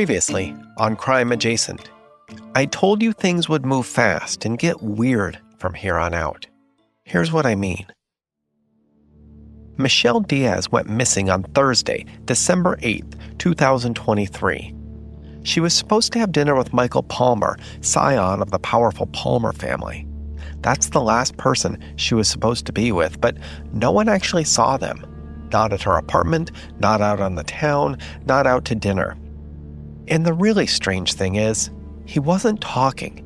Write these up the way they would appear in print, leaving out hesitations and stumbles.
Previously on Crime Adjacent, I told you things would move fast and get weird from here on out. Here's what I mean. Michelle Diaz went missing on Thursday, December 8th, 2023. She was supposed to have dinner with Michael Palmer, scion of the powerful Palmer family. That's the last person she was supposed to be with, but no one actually saw them. Not at her apartment, not out on the town, not out to dinner. And the really strange thing is, he wasn't talking.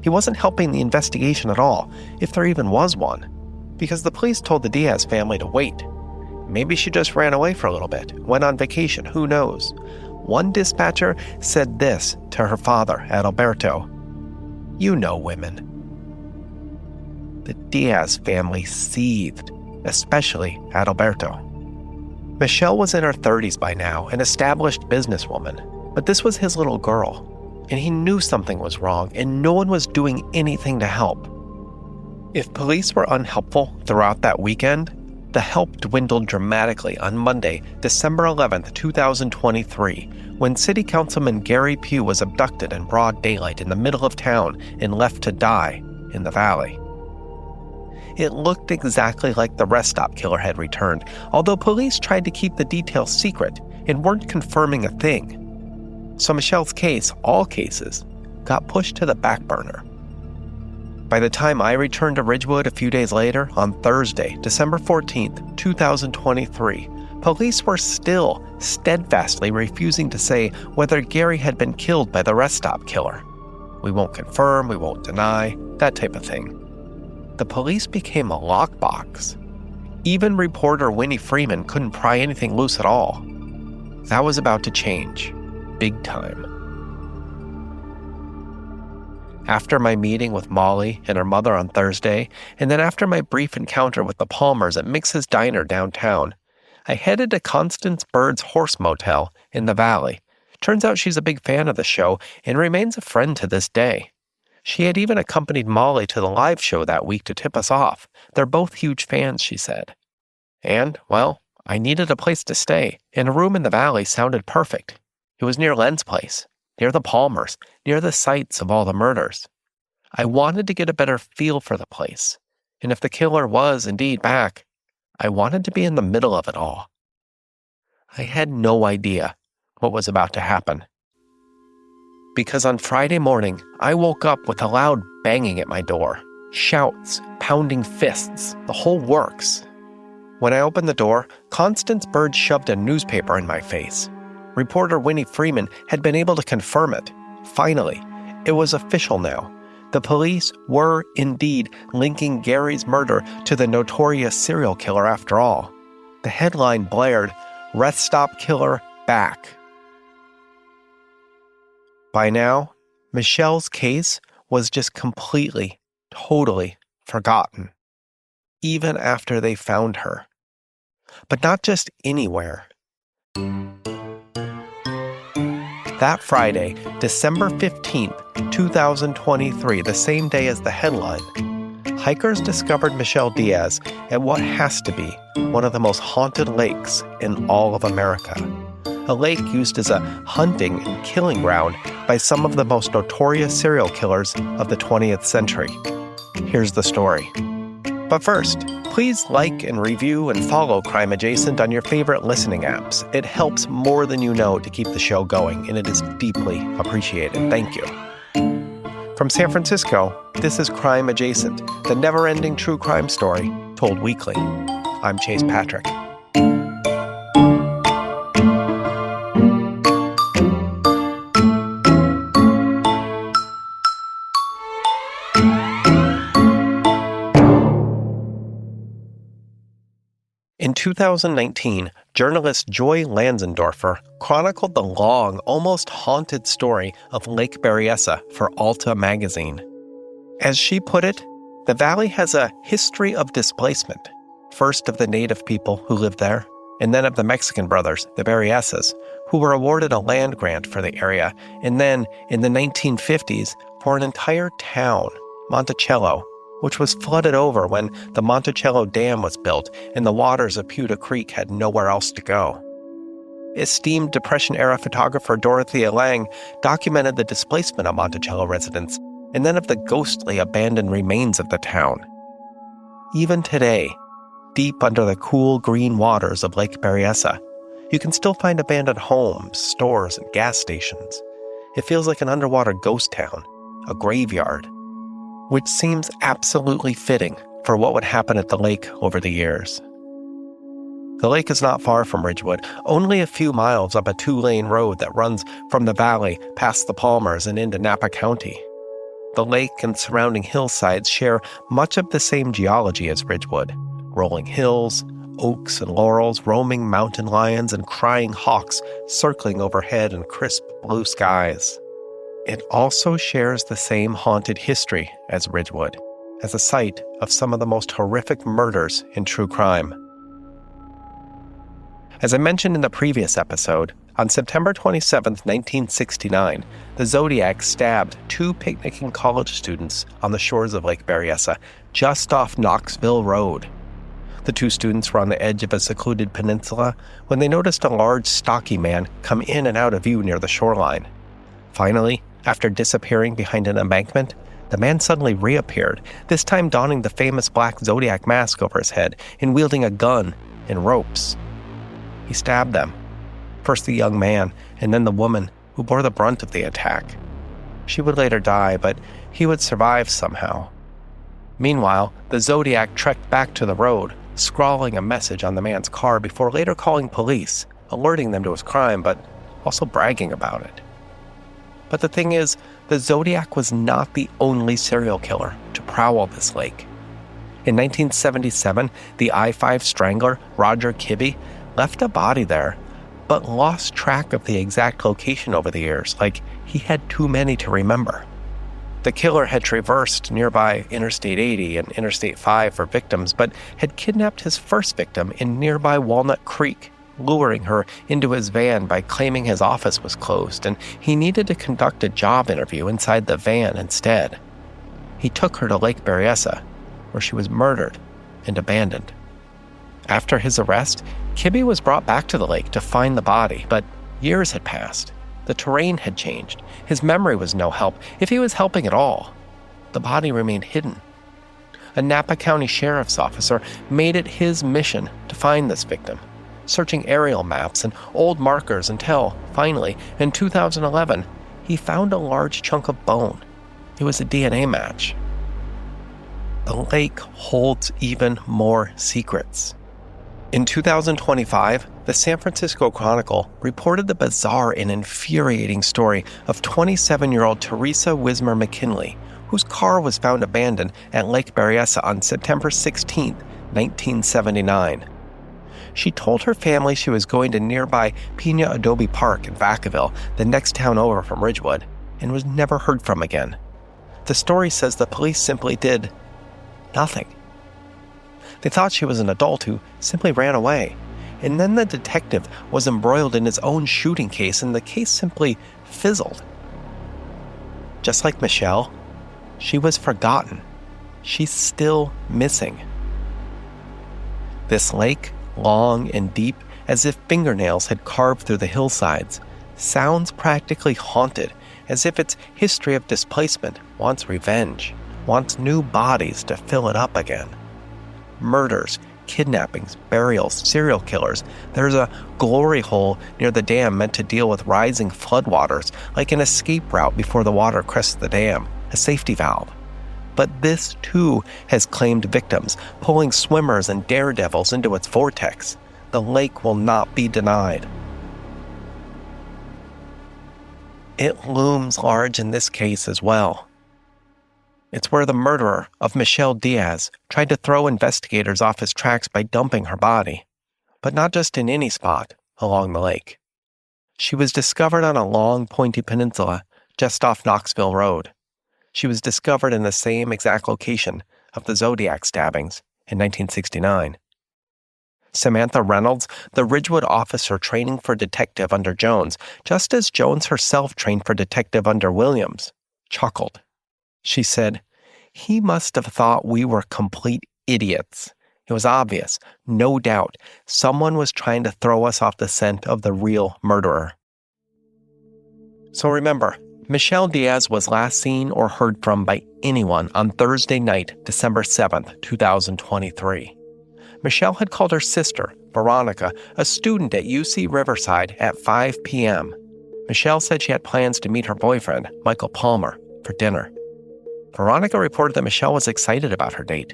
He wasn't helping the investigation at all, if there even was one, because the police told the Diaz family to wait. Maybe she just ran away for a little bit, went on vacation, who knows? One dispatcher said this to her father, Adalberto. You know women. The Diaz family seethed, especially Adalberto. Michelle was in her 30s by now, an established businesswoman. But this was his little girl, and he knew something was wrong, and no one was doing anything to help. If police were unhelpful throughout that weekend, the help dwindled dramatically on Monday, December 11th, 2023, when City Councilman Gary Pugh was abducted in broad daylight in the middle of town and left to die in the valley. It looked exactly like the rest stop killer had returned, although police tried to keep the details secret and weren't confirming a thing. So Michelle's case, all cases, got pushed to the back burner. By the time I returned to Ridgewood a few days later, on Thursday, December 14th, 2023, police were still steadfastly refusing to say whether Gary had been killed by the rest stop killer. We won't confirm, we won't deny, that type of thing. The police became a lockbox. Even reporter Winnie Freeman couldn't pry anything loose at all. That was about to change. Big time. After my meeting with Molly and her mother on Thursday, and then after my brief encounter with the Palmers at Mix's Diner downtown, I headed to Constance Bird's Horse Motel in the Valley. Turns out she's a big fan of the show and remains a friend to this day. She had even accompanied Molly to the live show that week to tip us off. They're both huge fans, she said. And, well, I needed a place to stay, and a room in the Valley sounded perfect. It was near Len's place, near the Palmers, near the sites of all the murders. I wanted to get a better feel for the place, and if the killer was indeed back, I wanted to be in the middle of it all. I had no idea what was about to happen. Because on Friday morning, I woke up with a loud banging at my door, shouts, pounding fists, the whole works. When I opened the door, Constance Bird shoved a newspaper in my face. Reporter Winnie Freeman had been able to confirm it. Finally, it was official now. The police were indeed linking Gary's murder to the notorious serial killer after all. The headline blared, "Rest Stop Killer Back." By now, Michelle's case was just completely, totally forgotten, even after they found her. But not just anywhere. That Friday, December 15th, 2023, the same day as the headline, hikers discovered Michelle Diaz at what has to be one of the most haunted lakes in all of America. A lake used as a hunting and killing ground by some of the most notorious serial killers of the 20th century. Here's the story. But first, please like and review and follow Crime Adjacent on your favorite listening apps. It helps more than you know to keep the show going, and it is deeply appreciated. Thank you. From San Francisco, this is Crime Adjacent, the never-ending true crime story told weekly. I'm Chase Patrick. In 2019, journalist Joy Lanzendorfer chronicled the long, almost haunted story of Lake Berryessa for Alta magazine. As she put it, the valley has a history of displacement, first of the native people who lived there, and then of the Mexican brothers, the Berryessas, who were awarded a land grant for the area, and then, in the 1950s, for an entire town, Monticello, which was flooded over when the Monticello Dam was built and the waters of Pewter Creek had nowhere else to go. esteemed Depression-era photographer Dorothea Lange documented the displacement of Monticello residents and then of the ghostly abandoned remains of the town. Even today, deep under the cool green waters of Lake Berryessa, you can still find abandoned homes, stores, and gas stations. It feels like an underwater ghost town, a graveyard, which seems absolutely fitting for what would happen at the lake over the years. The lake is not far from Ridgewood, only a few miles up a 2-lane road that runs from the valley past the Palmers and into Napa County. The lake and surrounding hillsides share much of the same geology as Ridgewood: rolling hills, oaks and laurels, roaming mountain lions, and crying hawks circling overhead in crisp blue skies. It also shares the same haunted history as Ridgewood, as a site of some of the most horrific murders in true crime. As I mentioned in the previous episode, on September 27, 1969, the Zodiac stabbed 2 picnicking college students on the shores of Lake Berryessa, just off Knoxville Road. The 2 students were on the edge of a secluded peninsula when they noticed a large, stocky man come in and out of view near the shoreline. Finally, after disappearing behind an embankment, the man suddenly reappeared, this time donning the famous black Zodiac mask over his head and wielding a gun and ropes. He stabbed them, first the young man and then the woman who bore the brunt of the attack. She would later die, but he would survive somehow. Meanwhile, the Zodiac trekked back to the road, scrawling a message on the man's car before later calling police, alerting them to his crime, but also bragging about it. But the thing is, the Zodiac was not the only serial killer to prowl this lake. In 1977, the I-5 strangler, Roger Kibbe, left a body there, but lost track of the exact location over the years, like he had too many to remember. The killer had traversed nearby Interstate 80 and Interstate 5 for victims, but had kidnapped his first victim in nearby Walnut Creek, luring her into his van by claiming his office was closed and he needed to conduct a job interview inside the van instead. He took her to Lake Berryessa, where she was murdered and abandoned. After his arrest, Kibbe was brought back to the lake to find the body, but years had passed. The terrain had changed. His memory was no help, if he was helping at all. The body remained hidden. A Napa County sheriff's officer made it his mission to find this victim, searching aerial maps and old markers until, finally, in 2011, he found a large chunk of bone. It was a DNA match. The lake holds even more secrets. In 2025, the San Francisco Chronicle reported the bizarre and infuriating story of 27-year-old Teresa Wismer McKinley, whose car was found abandoned at Lake Berryessa on September 16, 1979. She told her family she was going to nearby Pina Adobe Park in Vacaville, the next town over from Ridgewood, and was never heard from again. The story says the police simply did nothing. They thought she was an adult who simply ran away. And then the detective was embroiled in his own shooting case, and the case simply fizzled. Just like Michelle, she was forgotten. She's still missing. This lake, long and deep, as if fingernails had carved through the hillsides, sounds practically haunted, as if its history of displacement wants revenge, wants new bodies to fill it up again. Murders, kidnappings, burials, serial killers. There's a glory hole near the dam meant to deal with rising floodwaters, like an escape route before the water crests the dam, a safety valve. But this, too, has claimed victims, pulling swimmers and daredevils into its vortex. The lake will not be denied. It looms large in this case as well. It's where the murderer of Michelle Diaz tried to throw investigators off his tracks by dumping her body, but not just in any spot along the lake. She was discovered on a long, pointy peninsula just off Knoxville Road. She was discovered in the same exact location of the Zodiac stabbings in 1969. Samantha Reynolds, the Ridgewood officer training for detective under Jones, just as Jones herself trained for detective under Williams, chuckled. She said, "He must have thought we were complete idiots. It was obvious, no doubt, someone was trying to throw us off the scent of the real murderer. So remember, Michelle Diaz was last seen or heard from by anyone on Thursday night, December 7th, 2023. Michelle had called her sister, Veronica, a student at UC Riverside, at 5 p.m. Michelle said she had plans to meet her boyfriend, Michael Palmer, for dinner. Veronica reported that Michelle was excited about her date.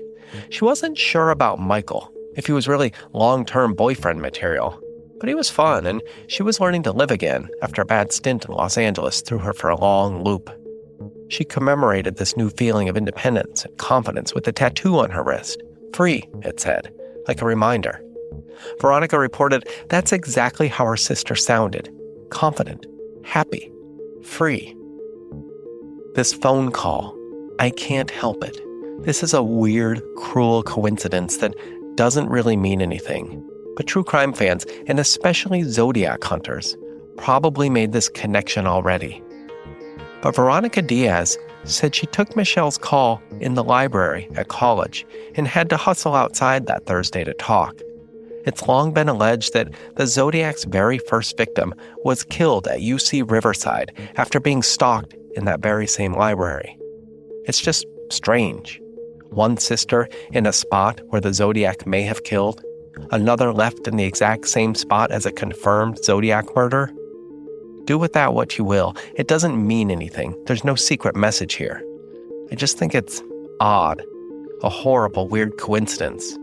She wasn't sure about Michael, if he was really long-term boyfriend material, but he was fun, and she was learning to live again after a bad stint in Los Angeles threw her for a long loop. She commemorated this new feeling of independence and confidence with a tattoo on her wrist. Free, it said, like a reminder. Veronica reported that's exactly how her sister sounded. Confident, happy, free. This phone call, I can't help it. This is a weird, cruel coincidence that doesn't really mean anything. But true crime fans, and especially Zodiac hunters, probably made this connection already. But Veronica Diaz said she took Michelle's call in the library at college and had to hustle outside that Thursday to talk. It's long been alleged that the Zodiac's very first victim was killed at UC Riverside after being stalked in that very same library. It's just strange. One sister in a spot where the Zodiac may have killed, another left in the exact same spot as a confirmed Zodiac murder. Do with that what you will. It doesn't mean anything. There's no secret message here. I just think it's odd, a horrible, weird coincidence,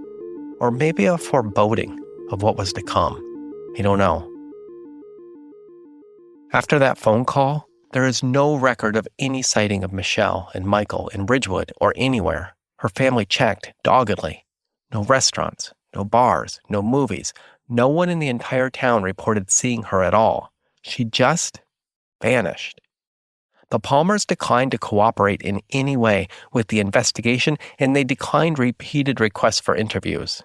or maybe a foreboding of what was to come. I don't know. After that phone call, there is no record of any sighting of Michelle and Michael in Ridgewood or anywhere. Her family checked doggedly. No restaurants, no bars, no movies. No one in the entire town reported seeing her at all. She just vanished. The Palmers declined to cooperate in any way with the investigation, and they declined repeated requests for interviews.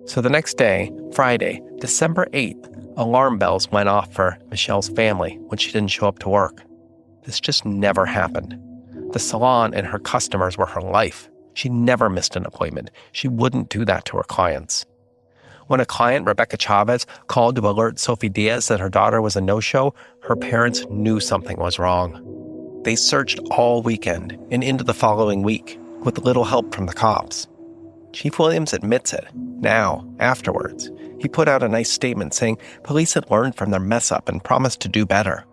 So the next day, Friday, December 8th, alarm bells went off for Michelle's family when she didn't show up to work. This just never happened. The salon and her customers were her life. She never missed an appointment. She wouldn't do that to her clients. When a client, Rebecca Chavez, called to alert Sophie Diaz that her daughter was a no-show, her parents knew something was wrong. They searched all weekend and into the following week, with little help from the cops. Chief Williams admits it, now, afterwards. He put out a nice statement saying police had learned from their mess-up and promised to do better.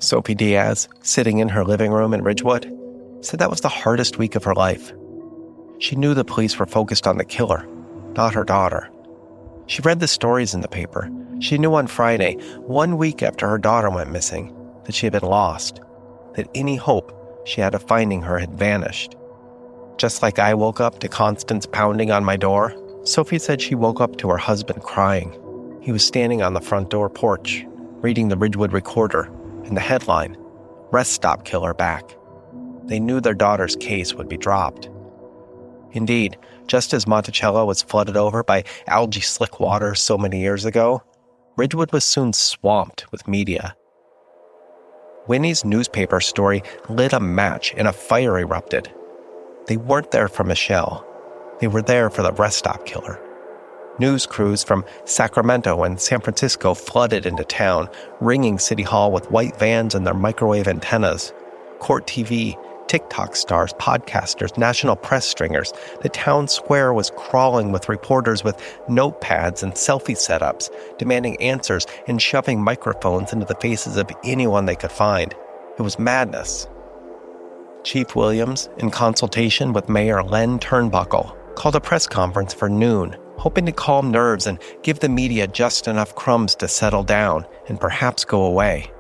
Sophie Diaz, sitting in her living room in Ridgewood, said that was the hardest week of her life. She knew the police were focused on the killer, not her daughter. She read the stories in the paper. She knew on Friday, 1 week after her daughter went missing, that she had been lost, that any hope she had of finding her had vanished. Just like I woke up to Constance pounding on my door, Sophie said she woke up to her husband crying. He was standing on the front door porch, reading the Ridgewood Recorder, and the headline, "Rest Stop Killer Back." They knew their daughter's case would be dropped. Indeed, just as Monticello was flooded over by algae slick water so many years ago, Ridgewood was soon swamped with media. Winnie's newspaper story lit a match and a fire erupted. They weren't there for Michelle. They were there for the rest stop killer. News crews from Sacramento and San Francisco flooded into town, ringing City Hall with white vans and their microwave antennas. Court TV, TikTok stars, podcasters, national press stringers. The town square was crawling with reporters with notepads and selfie setups, demanding answers and shoving microphones into the faces of anyone they could find. It was madness. Chief Williams, in consultation with Mayor Len Turnbuckle, called a press conference for noon, hoping to calm nerves and give the media just enough crumbs to settle down and perhaps go away.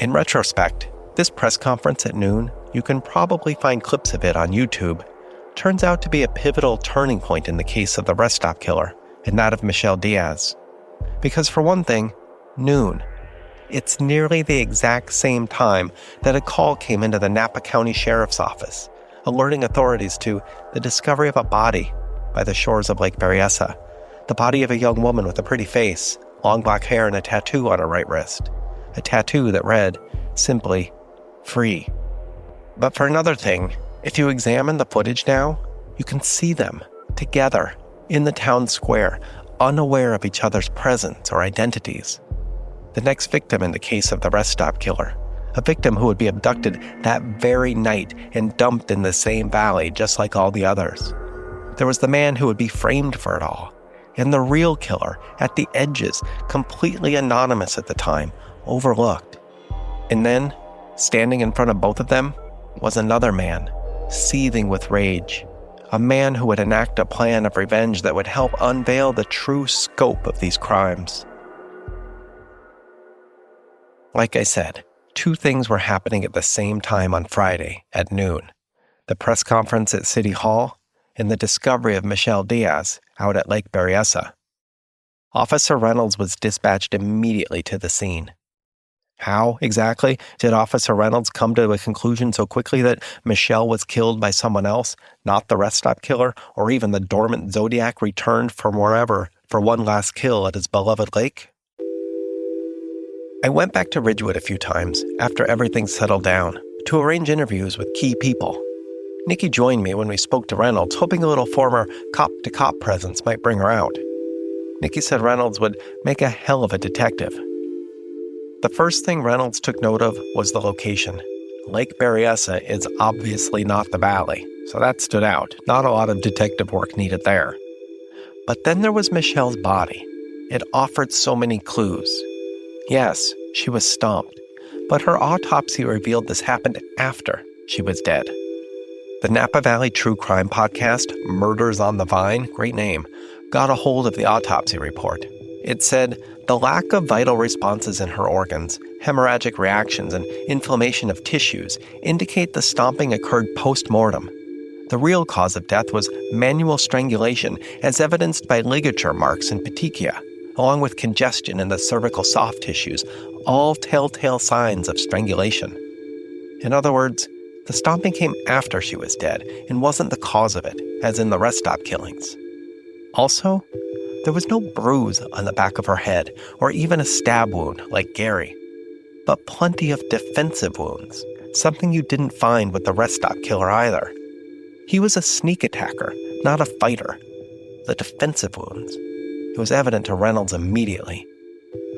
In retrospect, this press conference at noon, you can probably find clips of it on YouTube, turns out to be a pivotal turning point in the case of the rest stop killer and that of Michelle Diaz. Because for one thing, noon. It's nearly the exact same time that a call came into the Napa County Sheriff's Office, alerting authorities to the discovery of a body by the shores of Lake Berryessa, the body of a young woman with a pretty face, long black hair, and a tattoo on her right wrist. A tattoo that read, simply, "Free." But for another thing, if you examine the footage now, You can see them, together, in the town square, unaware of each other's presence or identities. The next victim in the case of the rest stop killer, a victim who would be abducted that very night and dumped in the same valley just like all the others. There was the man who would be framed for it all, and the real killer at the edges, completely anonymous at the time, overlooked. And then, standing in front of both of them, was another man, seething with rage. A man who would enact a plan of revenge that would help unveil the true scope of these crimes. Like I said, two things were happening at the same time on Friday at noon. The press conference at City Hall and the discovery of Michelle Diaz out at Lake Berryessa. Officer Reynolds was dispatched immediately to the scene. How, exactly, did Officer Reynolds come to a conclusion so quickly that Michelle was killed by someone else, not the rest stop killer, or even the dormant Zodiac returned from wherever for one last kill at his beloved lake? I went back to Ridgewood a few times after everything settled down to arrange interviews with key people. Nikki joined me when we spoke to Reynolds, hoping a little former cop-to-cop presence might bring her out. Nikki said Reynolds would make a hell of a detective. The first thing Reynolds took note of was the location. Lake Berryessa is obviously not the valley, so that stood out. Not a lot of detective work needed there. But then there was Michelle's body. It offered so many clues. Yes, she was stomped, but her autopsy revealed this happened after she was dead. The Napa Valley True Crime podcast, Murders on the Vine, great name, got a hold of the autopsy report. It said the lack of vital responses in her organs, hemorrhagic reactions, and inflammation of tissues indicate the stomping occurred post-mortem. The real cause of death was manual strangulation, as evidenced by ligature marks and petechia, along with congestion in the cervical soft tissues, all telltale signs of strangulation. In other words, the stomping came after she was dead and wasn't the cause of it, as in the rest stop killings. Also, there was no bruise on the back of her head or even a stab wound like Gary, but plenty of defensive wounds, something you didn't find with the rest stop killer either. He was a sneak attacker, not a fighter. The defensive wounds. It was evident to Reynolds immediately.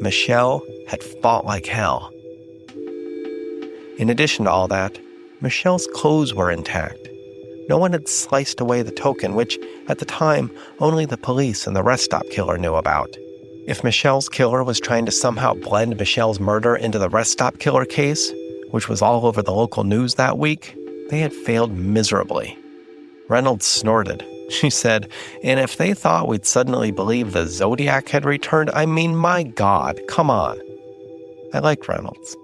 Michelle had fought like hell. In addition to all that, Michelle's clothes were intact. No one had sliced away the token, which, at the time, only the police and the rest stop killer knew about. If Michelle's killer was trying to somehow blend Michelle's murder into the rest stop killer case, which was all over the local news that week, they had failed miserably. Reynolds snorted. She said, "And if they thought we'd suddenly believe the Zodiac had returned, I mean, my God, come on." I liked Reynolds.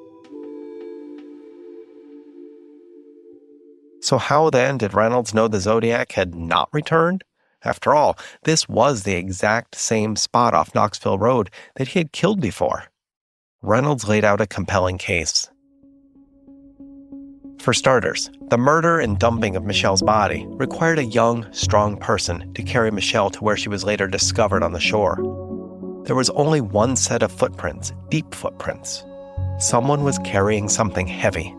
So how then did Reynolds know the Zodiac had not returned? After all, this was the exact same spot off Knoxville Road that he had killed before. Reynolds laid out a compelling case. For starters, the murder and dumping of Michelle's body required a young, strong person to carry Michelle to where she was later discovered on the shore. There was only one set of footprints, deep footprints. Someone was carrying something heavy.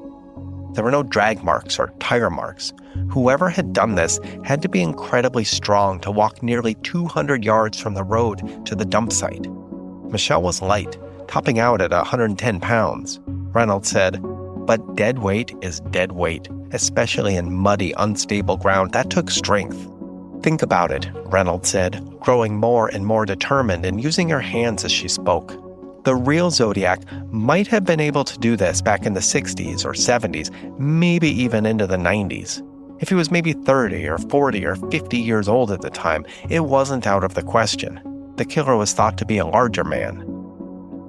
There were no drag marks or tire marks. Whoever had done this had to be incredibly strong to walk nearly 200 yards from the road to the dump site. Michelle was light, topping out at 110 pounds. Reynolds said, "But dead weight is dead weight, especially in muddy, unstable ground. That took strength." "Think about it," Reynolds said, growing more and more determined and using her hands as she spoke. The real Zodiac might have been able to do this back in the 60s or 70s, maybe even into the 90s. If he was maybe 30 or 40 or 50 years old at the time, it wasn't out of the question. The killer was thought to be a larger man.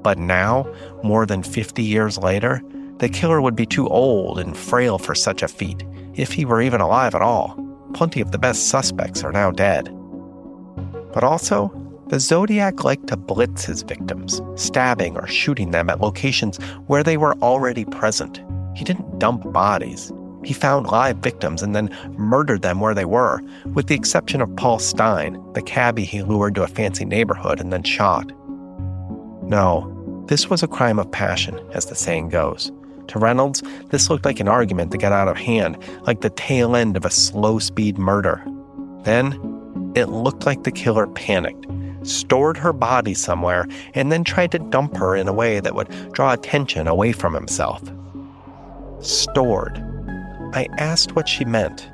But now, more than 50 years later, the killer would be too old and frail for such a feat, if he were even alive at all. Plenty of the best suspects are now dead. But also, the Zodiac liked to blitz his victims, stabbing or shooting them at locations where they were already present. He didn't dump bodies. He found live victims and then murdered them where they were, with the exception of Paul Stein, the cabbie he lured to a fancy neighborhood and then shot. No, this was a crime of passion, as the saying goes. To Reynolds, this looked like an argument that got out of hand, like the tail end of a slow-speed murder. Then, it looked like the killer panicked, stored her body somewhere, and then tried to dump her in a way that would draw attention away from himself. Stored. I asked what she meant.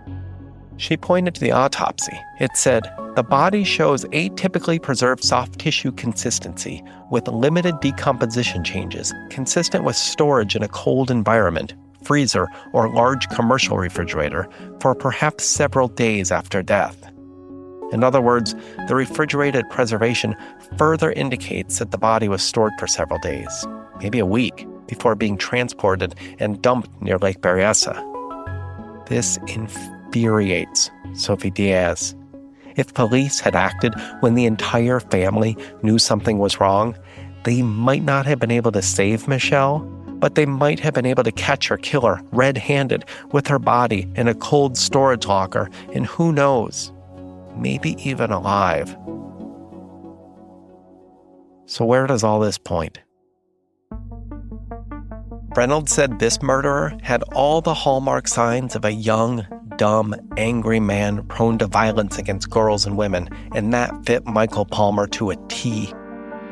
She pointed to the autopsy. It said, "The body shows atypically preserved soft tissue consistency with limited decomposition changes, consistent with storage in a cold environment, freezer, or large commercial refrigerator for perhaps several days after death." In other words, the refrigerated preservation further indicates that the body was stored for several days, maybe a week, before being transported and dumped near Lake Berryessa. This infuriates Sophie Diaz. If police had acted when the entire family knew something was wrong, they might not have been able to save Michelle, but they might have been able to catch her killer red-handed with her body in a cold storage locker, and who knows, maybe even alive. So where does all this point? Reynolds said this murderer had all the hallmark signs of a young, dumb, angry man prone to violence against girls and women, and that fit Michael Palmer to a T,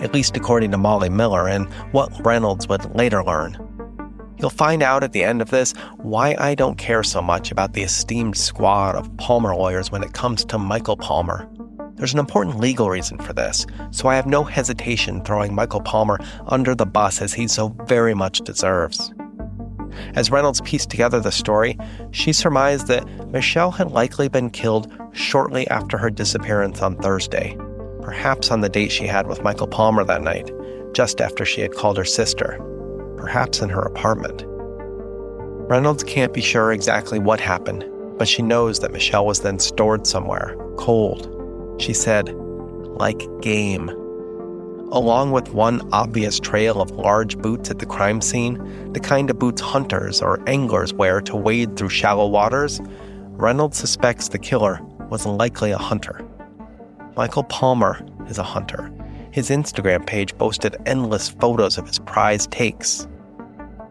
at least according to Molly Miller and what Reynolds would later learn. You'll find out at the end of this why I don't care so much about the esteemed squad of Palmer lawyers when it comes to Michael Palmer. There's an important legal reason for this, so I have no hesitation throwing Michael Palmer under the bus as he so very much deserves. As Reynolds pieced together the story, she surmised that Michelle had likely been killed shortly after her disappearance on Thursday, perhaps on the date she had with Michael Palmer that night, just after she had called her sister, perhaps in her apartment. Reynolds can't be sure exactly what happened, but she knows that Michelle was then stored somewhere, cold. She said, like game. Along with one obvious trail of large boots at the crime scene, the kind of boots hunters or anglers wear to wade through shallow waters, Reynolds suspects the killer was likely a hunter. Michael Palmer is a hunter. His Instagram page boasted endless photos of his prized takes.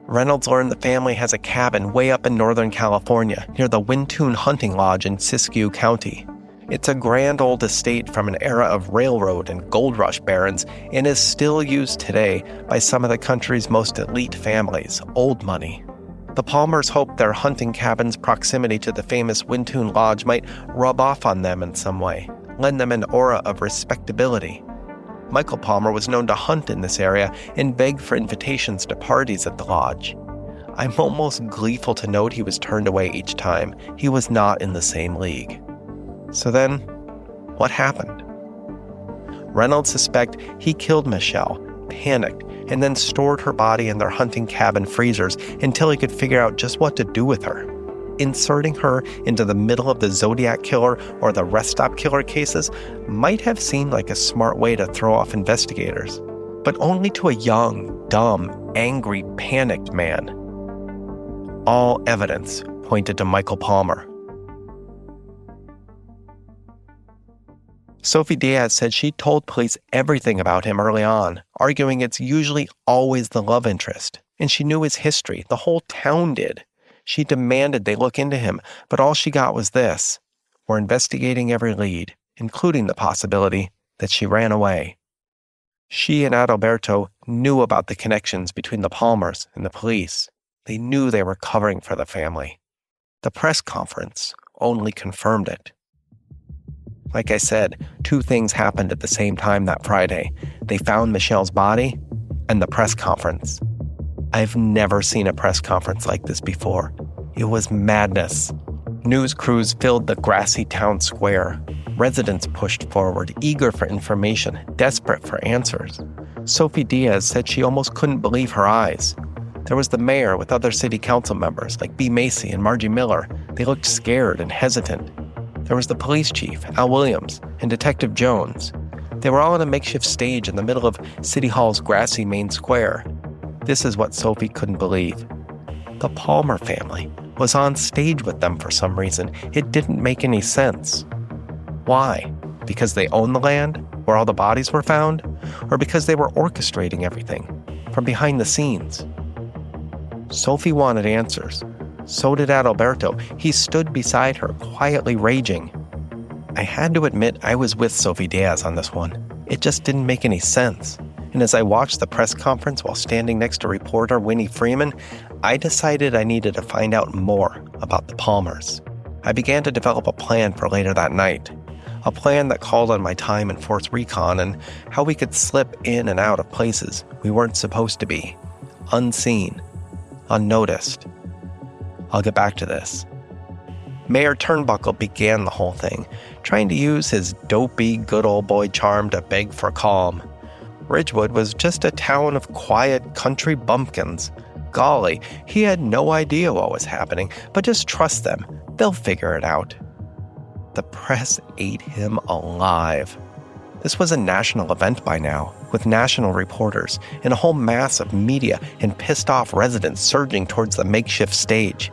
Reynolds learned the family has a cabin way up in Northern California near the Wintoon Hunting Lodge in Siskiyou County. It's a grand old estate from an era of railroad and gold rush barons and is still used today by some of the country's most elite families, old money. The Palmers hope their hunting cabin's proximity to the famous Wintoon Lodge might rub off on them in some way, lend them an aura of respectability. Michael Palmer was known to hunt in this area and beg for invitations to parties at the lodge. I'm almost gleeful to note he was turned away each time. He was not in the same league. So then, what happened? Reynolds suspects he killed Michelle, panicked, and then stored her body in their hunting cabin freezers until he could figure out just what to do with her. Inserting her into the middle of the Zodiac killer or the rest stop killer cases might have seemed like a smart way to throw off investigators, but only to a young, dumb, angry, panicked man. All evidence pointed to Michael Palmer. Sophie Diaz said she told police everything about him early on, arguing it's usually always the love interest. And she knew his history. The whole town did. She demanded they look into him, but all she got was this: "We're investigating every lead, including the possibility that she ran away." She and Adalberto knew about the connections between the Palmers and the police. They knew they were covering for the family. The press conference only confirmed it. Like I said, two things happened at the same time that Friday. They found Michelle's body and the press conference. I've never seen a press conference like this before. It was madness. News crews filled the grassy town square. Residents pushed forward, eager for information, desperate for answers. Sophie Diaz said she almost couldn't believe her eyes. There was the mayor with other city council members like B. Macy and Margie Miller. They looked scared and hesitant. There was the police chief, Al Williams, and Detective Jones. They were all on a makeshift stage in the middle of City Hall's grassy main square. This is what Sophie couldn't believe. The Palmer family was on stage with them for some reason. It didn't make any sense. Why? Because they owned the land where all the bodies were found? Or because they were orchestrating everything from behind the scenes? Sophie wanted answers. So did Adalberto. He stood beside her, quietly raging. I had to admit I was with Sophie Diaz on this one. It just didn't make any sense. And as I watched the press conference while standing next to reporter Winnie Freeman, I decided I needed to find out more about the Palmers. I began to develop a plan for later that night. A plan that called on my time in Force Recon and how we could slip in and out of places we weren't supposed to be. Unseen. Unnoticed. I'll get back to this. Mayor Turnbuckle began the whole thing, trying to use his dopey, good old boy charm to beg for calm. Ridgewood was just a town of quiet country bumpkins. Golly, he had no idea what was happening, but just trust them. They'll figure it out. The press ate him alive. This was a national event by now, with national reporters and a whole mass of media and pissed-off residents surging towards the makeshift stage.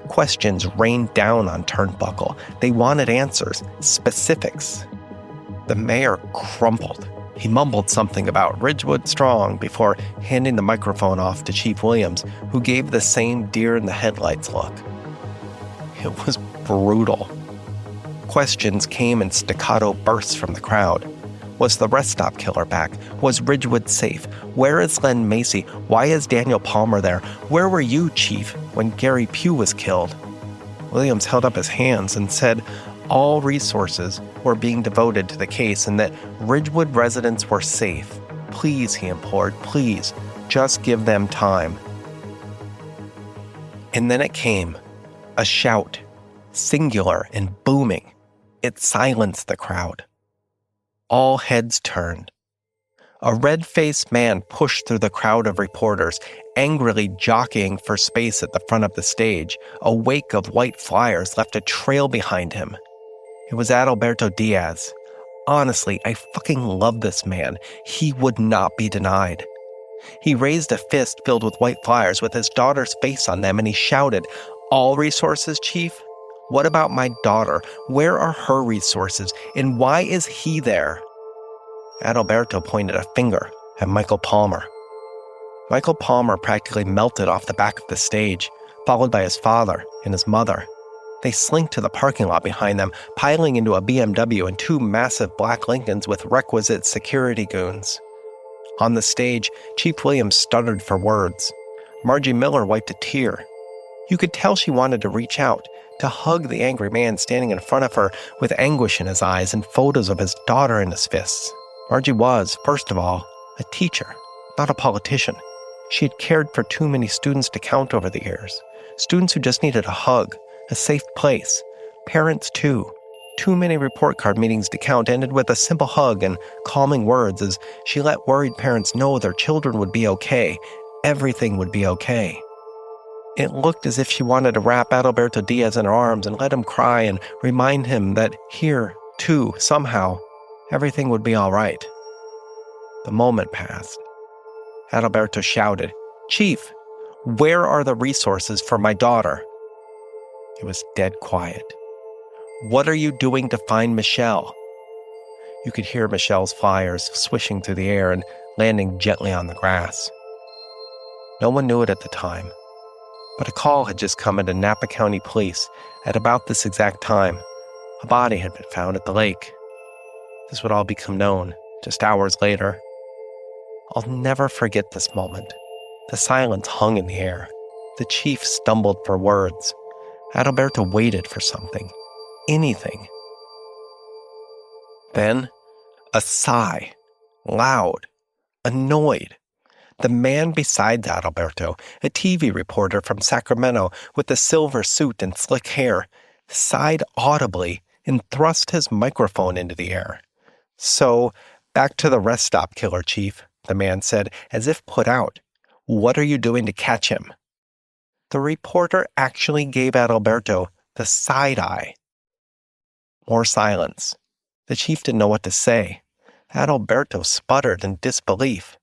Questions rained down on Turnbuckle. They wanted answers, specifics. The mayor crumpled. He mumbled something about Ridgewood strong before handing the microphone off to Chief Williams, who gave the same deer-in-the-headlights look. It was brutal. Questions came in staccato bursts from the crowd. Was the rest stop killer back? Was Ridgewood safe? Where is Len Macy? Why is Daniel Palmer there? Where were you, Chief, when Gary Pugh was killed? Williams held up his hands and said all resources were being devoted to the case and that Ridgewood residents were safe. Please, he implored, please, just give them time. And then it came, a shout, singular and booming. It silenced the crowd. All heads turned. A red-faced man pushed through the crowd of reporters, angrily jockeying for space at the front of the stage. A wake of white flyers left a trail behind him. It was Adalberto Diaz. Honestly, I fucking love this man. He would not be denied. He raised a fist filled with white flyers with his daughter's face on them, and he shouted, "All resources, Chief? What about my daughter? Where are her resources? And why is he there?" Adalberto pointed a finger at Michael Palmer. Michael Palmer practically melted off the back of the stage, followed by his father and his mother. They slinked to the parking lot behind them, piling into a BMW and two massive black Lincolns with requisite security goons. On the stage, Chief Williams stuttered for words. Margie Miller wiped a tear. You could tell she wanted to reach out, to hug the angry man standing in front of her with anguish in his eyes and photos of his daughter in his fists. Margie was, first of all, a teacher, not a politician. She had cared for too many students to count over the years. Students who just needed a hug, a safe place. Parents, too. Too many report card meetings to count ended with a simple hug and calming words as she let worried parents know their children would be okay. Everything would be okay. It looked as if she wanted to wrap Adalberto Diaz in her arms and let him cry and remind him that here, too, somehow, everything would be all right. The moment passed. Adalberto shouted, "Chief, where are the resources for my daughter?" It was dead quiet. "What are you doing to find Michelle?" You could hear Michelle's flyers swishing through the air and landing gently on the grass. No one knew it at the time, but a call had just come into Napa County Police at about this exact time. A body had been found at the lake. This would all become known just hours later. I'll never forget this moment. The silence hung in the air. The chief stumbled for words. Adalberto waited for something. Anything. Then, a sigh. Loud. Annoyed. The man beside Adalberto, a TV reporter from Sacramento with a silver suit and slick hair, sighed audibly and thrust his microphone into the air. "So, back to the rest stop killer, Chief," the man said, as if put out. "What are you doing to catch him?" The reporter actually gave Adalberto the side eye. More silence. The chief didn't know what to say. Adalberto sputtered in disbelief.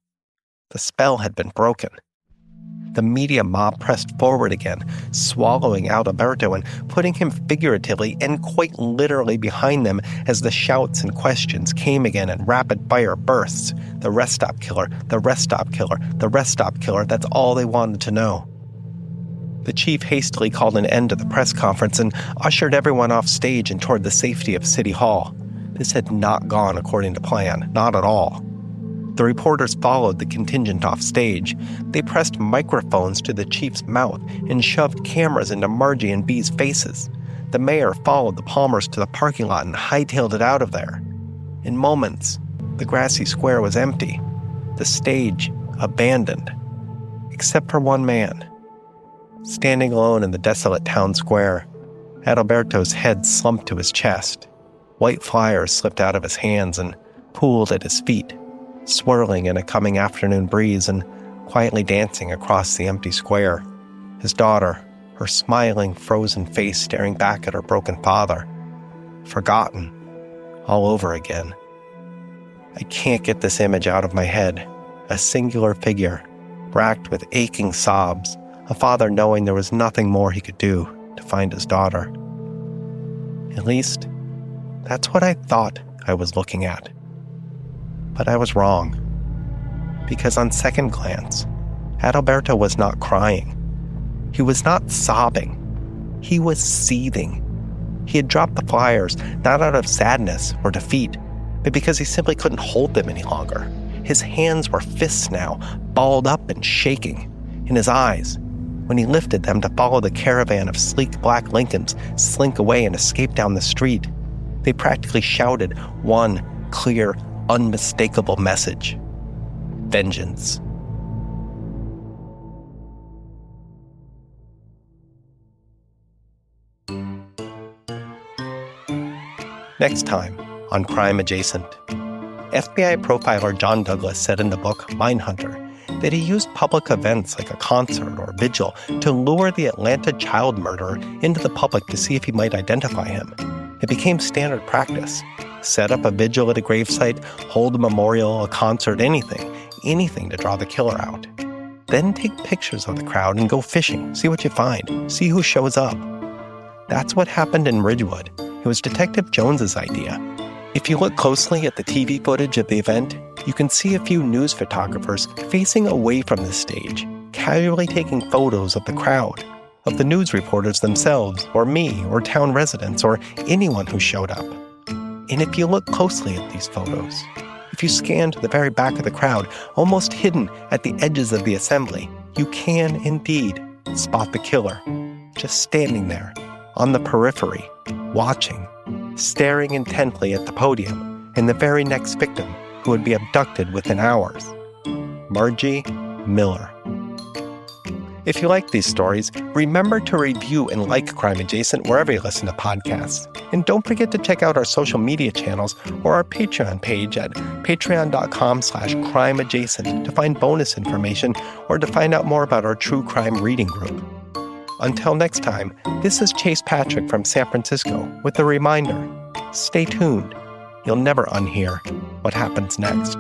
The spell had been broken. The media mob pressed forward again, swallowing Adalberto and putting him figuratively and quite literally behind them as the shouts and questions came again in rapid-fire bursts. The rest stop killer, the rest stop killer, the rest stop killer, that's all they wanted to know. The chief hastily called an end to the press conference and ushered everyone off stage and toward the safety of City Hall. This had not gone according to plan, not at all. The reporters followed the contingent off stage. They pressed microphones to the chief's mouth and shoved cameras into Margie and Bee's faces. The mayor followed the Palmers to the parking lot and hightailed it out of there. In moments, the grassy square was empty, the stage abandoned, except for one man. Standing alone in the desolate town square, Adalberto's head slumped to his chest. White flyers slipped out of his hands and pooled at his feet, swirling in a coming afternoon breeze and quietly dancing across the empty square. His daughter, her smiling, frozen face staring back at her broken father. Forgotten. All over again. I can't get this image out of my head. A singular figure, racked with aching sobs, a father knowing there was nothing more he could do to find his daughter. At least, that's what I thought I was looking at. But I was wrong. Because on second glance, Adalberto was not crying. He was not sobbing. He was seething. He had dropped the flyers, not out of sadness or defeat, but because he simply couldn't hold them any longer. His hands were fists now, balled up and shaking. In his eyes, when he lifted them to follow the caravan of sleek black Lincolns slink away and escape down the street, they practically shouted one clear, unmistakable message: vengeance. Next time on Crime Adjacent. FBI profiler John Douglas said in the book Mindhunter that he used public events like a concert or vigil to lure the Atlanta child murderer into the public to see if he might identify him. It became standard practice. Set up a vigil at a gravesite, hold a memorial, a concert, anything to draw the killer out. Then take pictures of the crowd and go fishing, see what you find, see who shows up. That's what happened in Ridgewood. It was Detective Jones's idea. If you look closely at the TV footage of the event, you can see a few news photographers facing away from the stage, casually taking photos of the crowd, of the news reporters themselves, or me, or town residents, or anyone who showed up. And if you look closely at these photos, if you scan to the very back of the crowd, almost hidden at the edges of the assembly, you can indeed spot the killer, just standing there, on the periphery, watching, staring intently at the podium and the very next victim who would be abducted within hours. Margie Miller. If you like these stories, remember to review and like Crime Adjacent wherever you listen to podcasts. And don't forget to check out our social media channels or our Patreon page at patreon.com/crimeadjacent to find bonus information or to find out more about our true crime reading group. Until next time, this is Chase Patrick from San Francisco with a reminder, stay tuned. You'll never unhear what happens next.